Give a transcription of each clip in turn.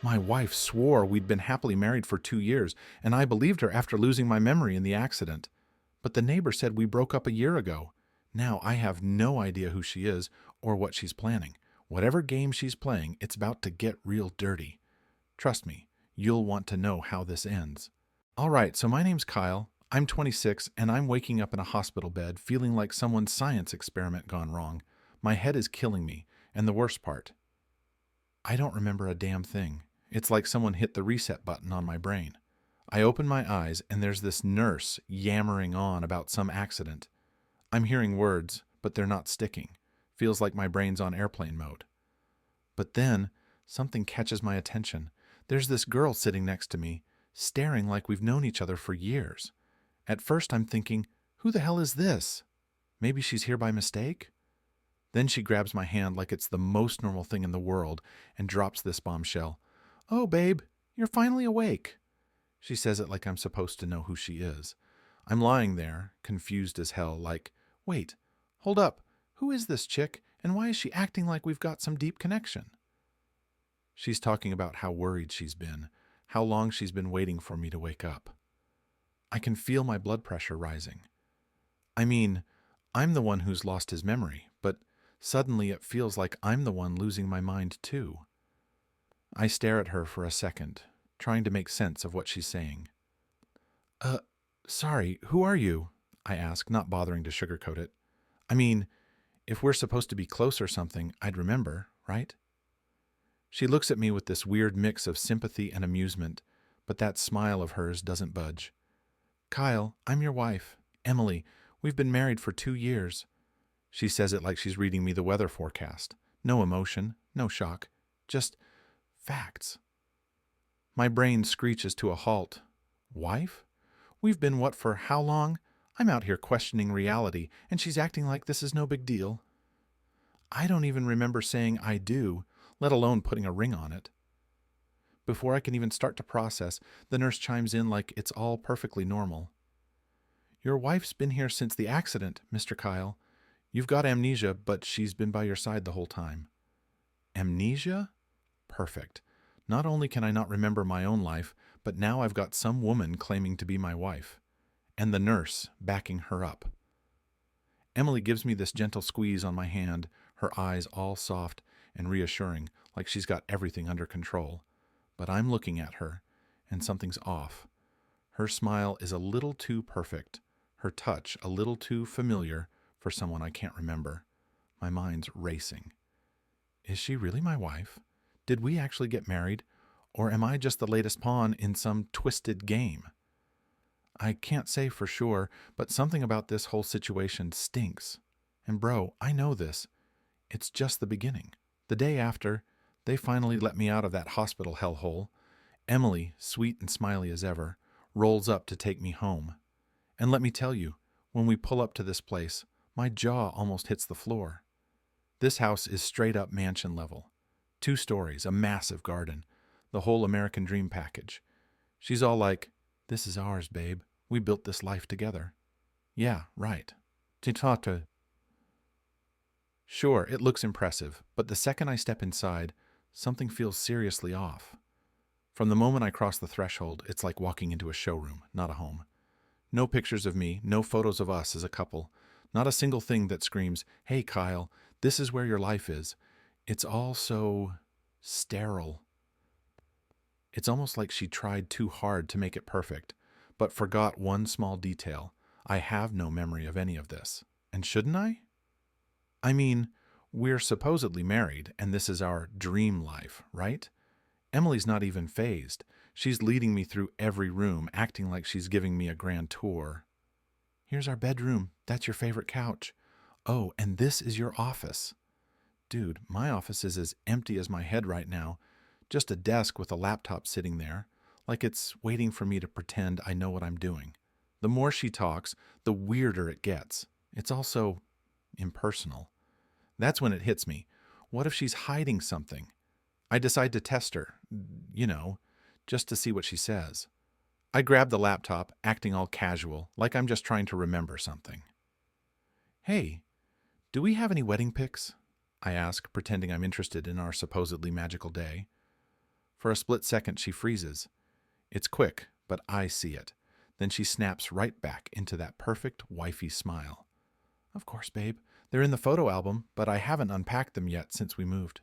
My wife swore we'd been happily married for 2 years, and I believed her after losing my memory in the accident. But the neighbor said we broke up a year ago. Now I have no idea who she is or what she's planning. Whatever game she's playing, it's about to get real dirty. Trust me, you'll want to know how this ends. All right, so my name's Kyle. I'm 26, and I'm waking up in a hospital bed feeling like someone's science experiment gone wrong. My head is killing me, and the worst part, I don't remember a damn thing. It's like someone hit the reset button on my brain. I open my eyes, and there's this nurse yammering on about some accident. I'm hearing words, but they're not sticking. Feels like my brain's on airplane mode. But then, something catches my attention. There's this girl sitting next to me, staring like we've known each other for years. At first I'm thinking, who the hell is this? Maybe she's here by mistake? Then she grabs my hand like it's the most normal thing in the world and drops this bombshell. Oh, babe, you're finally awake. She says it like I'm supposed to know who she is. I'm lying there, confused as hell, like, wait, hold up, who is this chick, and why is she acting like we've got some deep connection? She's talking about how worried she's been, how long she's been waiting for me to wake up. I can feel my blood pressure rising. I mean, I'm the one who's lost his memory, but suddenly it feels like I'm the one losing my mind too. I stare at her for a second, trying to make sense of what she's saying. Uh, sorry, who are you? I ask, not bothering to sugarcoat it. I mean, if we're supposed to be close or something, I'd remember, right? She looks at me with this weird mix of sympathy and amusement, but that smile of hers doesn't budge. Kyle, I'm your wife, Emily. We've been married for 2 years. She says it like she's reading me the weather forecast. No emotion, no shock, just facts. My brain screeches to a halt. Wife? We've been what for how long? I'm out here questioning reality, and she's acting like this is no big deal. I don't even remember saying I do, let alone putting a ring on it. Before I can even start to process, the nurse chimes in like it's all perfectly normal. Your wife's been here since the accident, Mr. Kyle. You've got amnesia, but she's been by your side the whole time. Amnesia? Perfect. Not only can I not remember my own life, but now I've got some woman claiming to be my wife. And the nurse backing her up. Emily gives me this gentle squeeze on my hand, her eyes all soft and reassuring, like she's got everything under control. But I'm looking at her, and something's off. Her smile is a little too perfect, her touch a little too familiar for someone I can't remember. My mind's racing. Is she really my wife? Did we actually get married? Or am I just the latest pawn in some twisted game? I can't say for sure, but something about this whole situation stinks. And bro, I know this. It's just the beginning. The day after, they finally let me out of that hospital hellhole. Emily, sweet and smiley as ever, rolls up to take me home. And let me tell you, when we pull up to this place, my jaw almost hits the floor. This house is straight up mansion level. 2 stories, a massive garden, the whole American dream package. She's all like, this is ours, babe. We built this life together. Yeah, right. Titata. Sure, it looks impressive, but the second I step inside, something feels seriously off. From the moment I cross the threshold, it's like walking into a showroom, not a home. No pictures of me, no photos of us as a couple, not a single thing that screams, hey Kyle, this is where your life is. It's all so sterile. It's almost like she tried too hard to make it perfect, but forgot one small detail. I have no memory of any of this. And shouldn't I? I mean, we're supposedly married, and this is our dream life, right? Emily's not even fazed. She's leading me through every room, acting like she's giving me a grand tour. Here's our bedroom. That's your favorite couch. Oh, and this is your office. Dude, my office is as empty as my head right now. Just a desk with a laptop sitting there, like it's waiting for me to pretend I know what I'm doing. The more she talks, the weirder it gets. It's also impersonal. That's when it hits me. What if she's hiding something? I decide to test her, you know, just to see what she says. I grab the laptop, acting all casual, like I'm just trying to remember something. Hey, do we have any wedding pics? I ask, pretending I'm interested in our supposedly magical day. For a split second, she freezes. It's quick, but I see it. Then she snaps right back into that perfect wifey smile. Of course, babe. They're in the photo album, but I haven't unpacked them yet since we moved.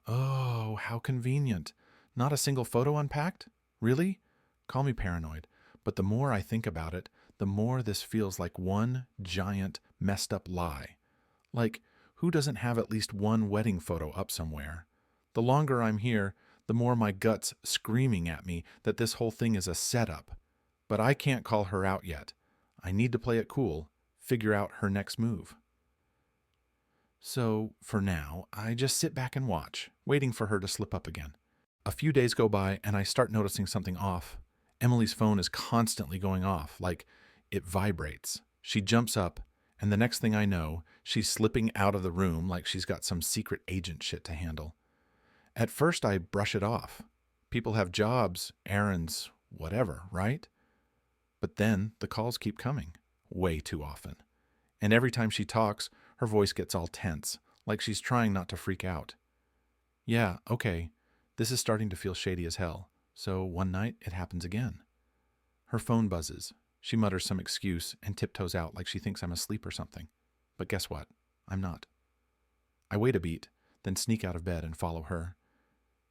Oh, how convenient. Not a single photo unpacked? Really? Call me paranoid, but the more I think about it, the more this feels like one giant, messed up lie. Like, who doesn't have at least one wedding photo up somewhere? The longer I'm here, the more my gut's screaming at me that this whole thing is a setup. But I can't call her out yet. I need to play it cool, figure out her next move. So, for now, I just sit back and watch, waiting for her to slip up again. A few days go by and I start noticing something off. Emily's phone is constantly going off, like it vibrates. She jumps up, and the next thing I know, she's slipping out of the room like she's got some secret agent shit to handle. At first, I brush it off. People have jobs, errands, whatever, right? But then the calls keep coming, way too often. And every time she talks, her voice gets all tense, like she's trying not to freak out. Yeah, okay, this is starting to feel shady as hell. So one night, it happens again. Her phone buzzes. She mutters some excuse and tiptoes out like she thinks I'm asleep or something. But guess what? I'm not. I wait a beat, then sneak out of bed and follow her.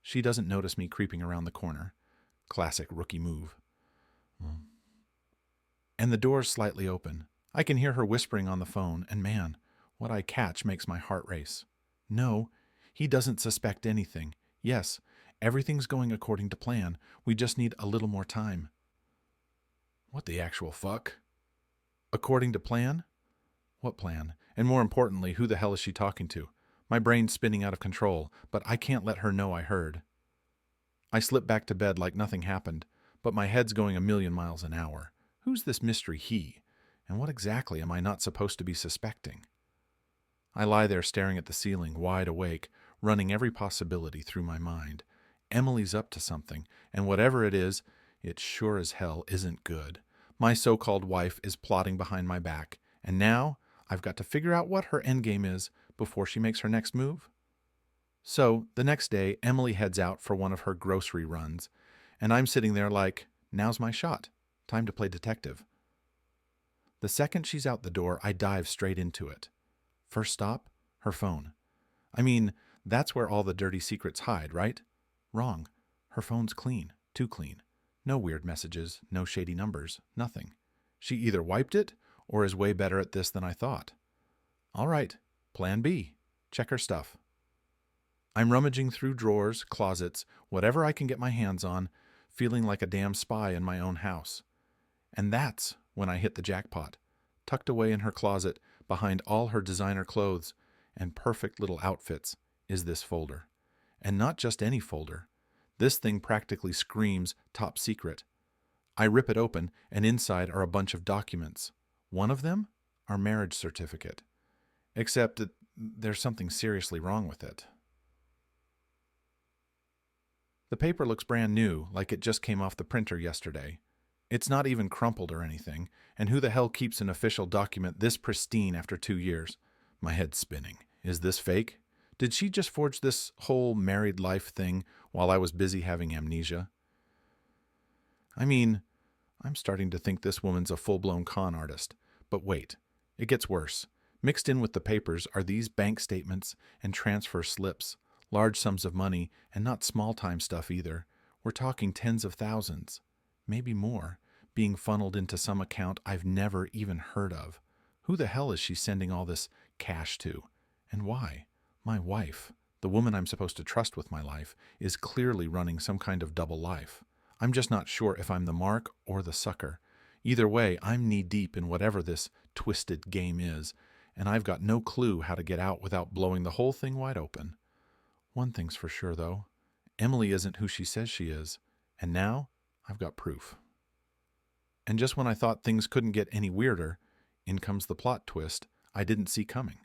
She doesn't notice me creeping around the corner. Classic rookie move. And the door's slightly open. I can hear her whispering on the phone, and man, what I catch makes my heart race. No, he doesn't suspect anything. Yes, everything's going according to plan. We just need a little more time. What the actual fuck? According to plan? What plan? And more importantly, who the hell is she talking to? My brain's spinning out of control, but I can't let her know I heard. I slip back to bed like nothing happened, but my head's going a million miles an hour. Who's this mystery he? And what exactly am I not supposed to be suspecting? I lie there staring at the ceiling, wide awake, running every possibility through my mind. Emily's up to something, and whatever it is, it sure as hell isn't good. My so-called wife is plotting behind my back, and now I've got to figure out what her endgame is before she makes her next move. So, the next day, Emily heads out for one of her grocery runs, and I'm sitting there like, now's my shot. Time to play detective. The second she's out the door, I dive straight into it. First stop, her phone. I mean, that's where all the dirty secrets hide, right? Wrong. Her phone's clean, too clean. No weird messages, no shady numbers, nothing. She either wiped it or is way better at this than I thought. All right, plan B. Check her stuff. I'm rummaging through drawers, closets, whatever I can get my hands on, feeling like a damn spy in my own house. And that's when I hit the jackpot. Tucked away in her closet, behind all her designer clothes and perfect little outfits, is this folder. And not just any folder. This thing practically screams top secret. I rip it open, and inside are a bunch of documents. One of them? Our marriage certificate. Except that there's something seriously wrong with it. The paper looks brand new, like it just came off the printer yesterday. It's not even crumpled or anything, and who the hell keeps an official document this pristine after 2 years? My head's spinning. Is this fake? Did she just forge this whole married life thing while I was busy having amnesia? I mean, I'm starting to think this woman's a full-blown con artist. But wait, it gets worse. Mixed in with the papers are these bank statements and transfer slips, large sums of money, and not small-time stuff either. We're talking tens of thousands, maybe more, being funneled into some account I've never even heard of. Who the hell is she sending all this cash to? And why? My wife, the woman I'm supposed to trust with my life, is clearly running some kind of double life. I'm just not sure if I'm the mark or the sucker. Either way, I'm knee-deep in whatever this twisted game is, and I've got no clue how to get out without blowing the whole thing wide open. One thing's for sure, though. Emily isn't who she says she is, and now I've got proof. And just when I thought things couldn't get any weirder, in comes the plot twist I didn't see coming.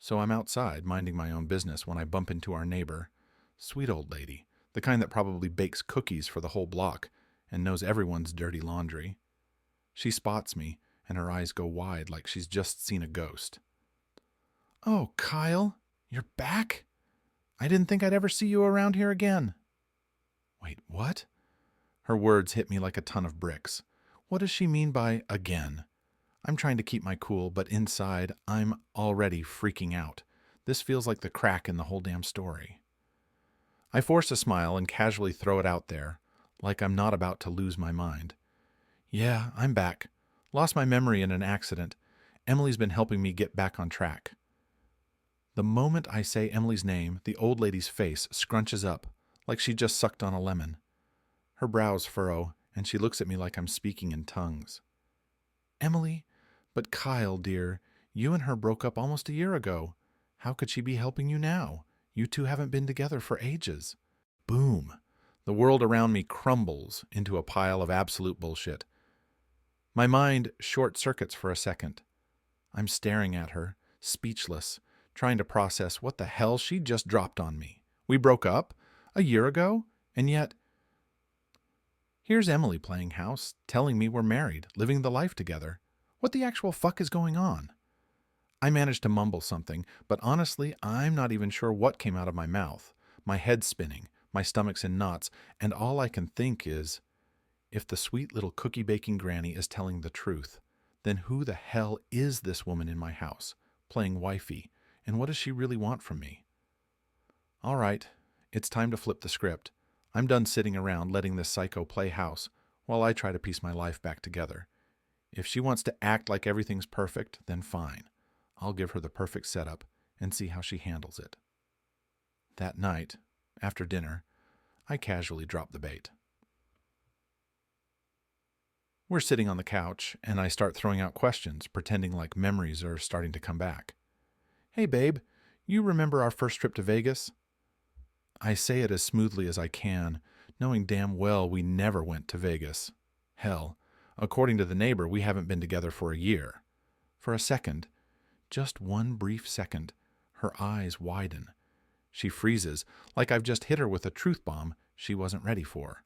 So I'm outside, minding my own business, when I bump into our neighbor. Sweet old lady, the kind that probably bakes cookies for the whole block and knows everyone's dirty laundry. She spots me, and her eyes go wide like she's just seen a ghost. "Oh, Kyle, you're back?" I didn't think I'd ever see you around here again." Wait, what? Her words hit me like a ton of bricks. What does she mean by again? I'm trying to keep my cool, but inside, I'm already freaking out. This feels like the crack in the whole damn story. I force a smile and casually throw it out there, like I'm not about to lose my mind. "Yeah, I'm back. Lost my memory in an accident. Emily's been helping me get back on track." The moment I say Emily's name, the old lady's face scrunches up, like she just sucked on a lemon. Her brows furrow, and she looks at me like I'm speaking in tongues. "Emily? But Kyle, dear, you and her broke up almost a year ago. How could she be helping you now? You two haven't been together for ages." Boom! The world around me crumbles into a pile of absolute bullshit. My mind short-circuits for a second. I'm staring at her, speechless, trying to process what the hell she just dropped on me. We broke up? A year ago? And yet, here's Emily playing house, telling me we're married, living the life together. What the actual fuck is going on? I managed to mumble something, but honestly, I'm not even sure what came out of my mouth. My head's spinning, my stomach's in knots, and all I can think is, if the sweet little cookie-baking granny is telling the truth, then who the hell is this woman in my house, playing wifey, and what does she really want from me? All right, it's time to flip the script. I'm done sitting around letting this psycho play house while I try to piece my life back together. If she wants to act like everything's perfect, then fine. I'll give her the perfect setup and see how she handles it. That night, after dinner, I casually drop the bait. We're sitting on the couch, and I start throwing out questions, pretending like memories are starting to come back. "Hey, babe, you remember our first trip to Vegas?" I say it as smoothly as I can, knowing damn well we never went to Vegas. Hell, according to the neighbor, we haven't been together for a year. For a second, just one brief second, her eyes widen. She freezes, like I've just hit her with a truth bomb she wasn't ready for.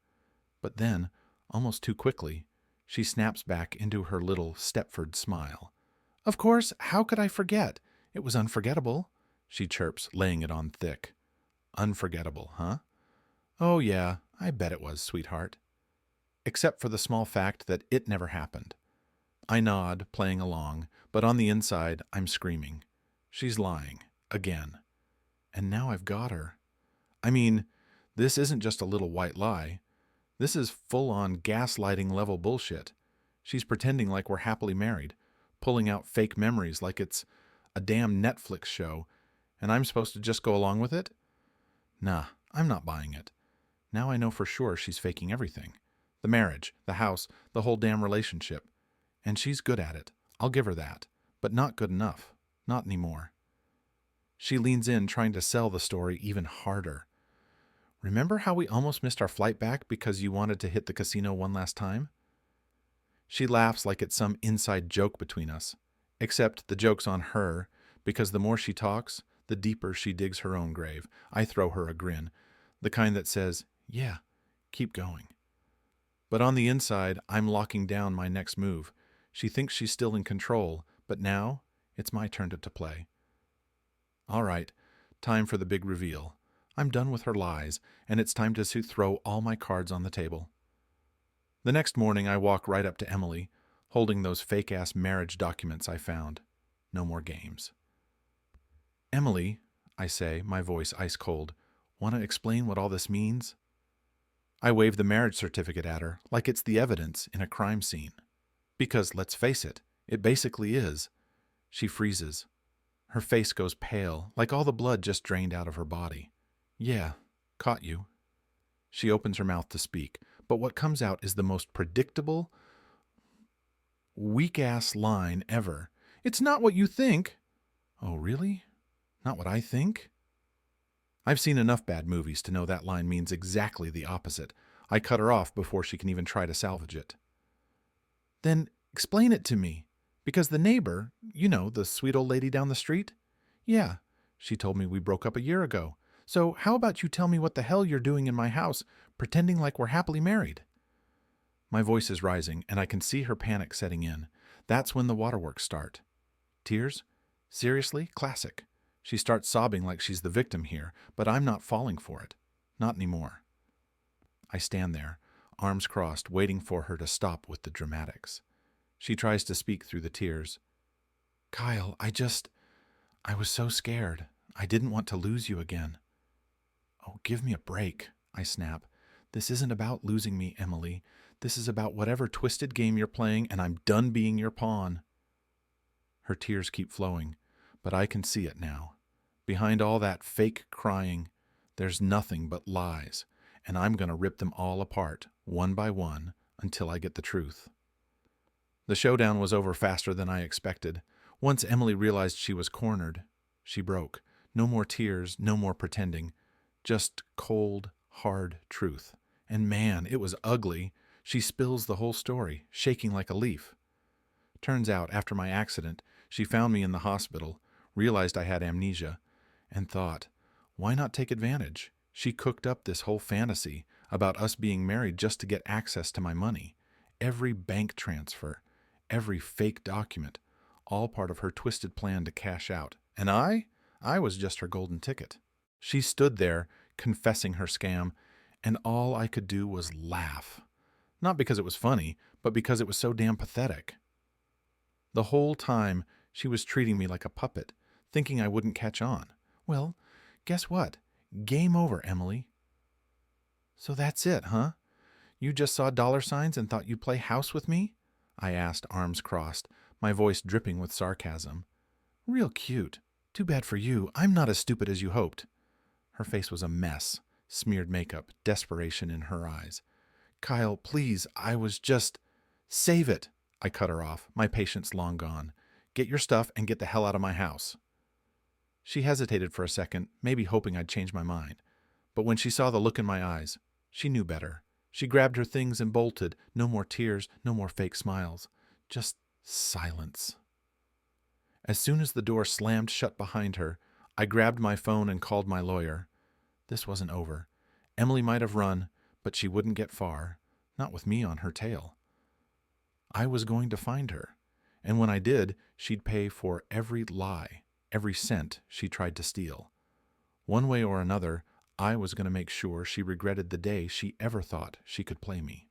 But then, almost too quickly, she snaps back into her little Stepford smile. "Of course, how could I forget? It was unforgettable," she chirps, laying it on thick. "Unforgettable, huh?" "Oh yeah, I bet it was, sweetheart." Except for the small fact that it never happened. I nod, playing along, but on the inside, I'm screaming. She's lying. Again. And now I've got her. I mean, this isn't just a little white lie. This is full-on gaslighting level bullshit. She's pretending like we're happily married, pulling out fake memories like it's a damn Netflix show, and I'm supposed to just go along with it? Nah, I'm not buying it. Now I know for sure she's faking everything. The marriage, the house, the whole damn relationship. And she's good at it. I'll give her that. But not good enough. Not anymore. She leans in, trying to sell the story even harder. "Remember how we almost missed our flight back because you wanted to hit the casino one last time?" She laughs like it's some inside joke between us. Except the joke's on her, because the more she talks, the deeper she digs her own grave. I throw her a grin, the kind that says, "Yeah, keep going." But on the inside, I'm locking down my next move. She thinks she's still in control, but now it's my turn to play. All right, time for the big reveal. I'm done with her lies, and it's time to throw all my cards on the table. The next morning, I walk right up to Emily, holding those fake-ass marriage documents I found. No more games. "Emily," I say, my voice ice cold, "want to explain what all this means?" I wave the marriage certificate at her, like it's the evidence in a crime scene. Because, let's face it basically is. She freezes. Her face goes pale, like all the blood just drained out of her body. "Yeah, caught you." She opens her mouth to speak, but what comes out is the most predictable, weak-ass line ever. "It's not what you think." Oh, really? Not what I think? I've seen enough bad movies to know that line means exactly the opposite. I cut her off before she can even try to salvage it. "Then explain it to me. Because the neighbor, the sweet old lady down the street? Yeah, she told me we broke up a year ago. So how about you tell me what the hell you're doing in my house, pretending like we're happily married?" My voice is rising, and I can see her panic setting in. That's when the waterworks start. Tears? Seriously? Classic. She starts sobbing like she's the victim here, but I'm not falling for it. Not anymore. I stand there, arms crossed, waiting for her to stop with the dramatics. She tries to speak through the tears. Kyle, I was so scared. I didn't want to lose you again. Oh, give me a break, I snap. This isn't about losing me, Emily. This is about whatever twisted game you're playing, and I'm done being your pawn. Her tears keep flowing, but I can see it now. Behind all that fake crying, there's nothing but lies, and I'm going to rip them all apart, one by one, until I get the truth. The showdown was over faster than I expected. Once Emily realized she was cornered, she broke. No more tears, no more pretending. Just cold, hard truth. And man, it was ugly. She spills the whole story, shaking like a leaf. Turns out, after my accident, she found me in the hospital, realized I had amnesia, and thought, why not take advantage? She cooked up this whole fantasy about us being married just to get access to my money. Every bank transfer, every fake document, all part of her twisted plan to cash out. And I was just her golden ticket. She stood there, confessing her scam, and all I could do was laugh. Not because it was funny, but because it was so damn pathetic. The whole time, she was treating me like a puppet, thinking I wouldn't catch on. Well, guess what? Game over, Emily. So that's it, huh? You just saw dollar signs and thought you'd play house with me? I asked, arms crossed, my voice dripping with sarcasm. Real cute. Too bad for you. I'm not as stupid as you hoped. Her face was a mess, smeared makeup, desperation in her eyes. Kyle, please, I was just... Save it! I cut her off, my patience long gone. Get your stuff and get the hell out of my house. She hesitated for a second, maybe hoping I'd change my mind. But when she saw the look in my eyes, she knew better. She grabbed her things and bolted. No more tears, no more fake smiles. Just silence. As soon as the door slammed shut behind her, I grabbed my phone and called my lawyer. This wasn't over. Emily might have run, but she wouldn't get far. Not with me on her tail. I was going to find her. And when I did, she'd pay for every lie, every cent she tried to steal. One way or another, I was going to make sure she regretted the day she ever thought she could play me.